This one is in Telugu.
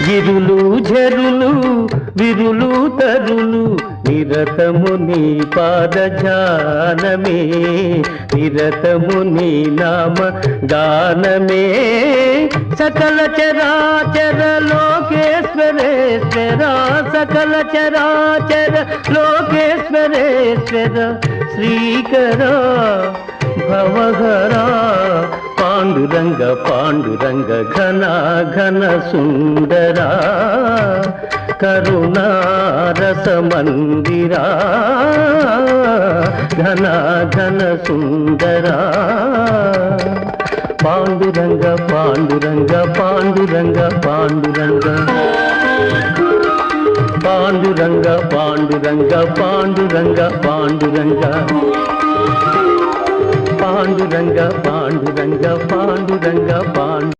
గిరులు ఝరులు విరులు తరులు నిరతము నీ పాద ధ్యానమే, నిరతము నీ నామ గానమే. సకల చరాచర లోకేశ్వరేశ్వర, సకల చరాచర లోకేశ్వరేశ్వర శ్రీకర భవహర పాండురంగ పాండురంగ ఘన ఘన సుందరా కరుణారస మందిరా ఘన ఘన సుందరా. పాండురంగ పాండురంగ పాండురంగ పాండురంగ పాండురంగ పాండురంగ పాండురంగ పాండురంగ పాండురంగ పాండురంగ పాండురంగ పాండు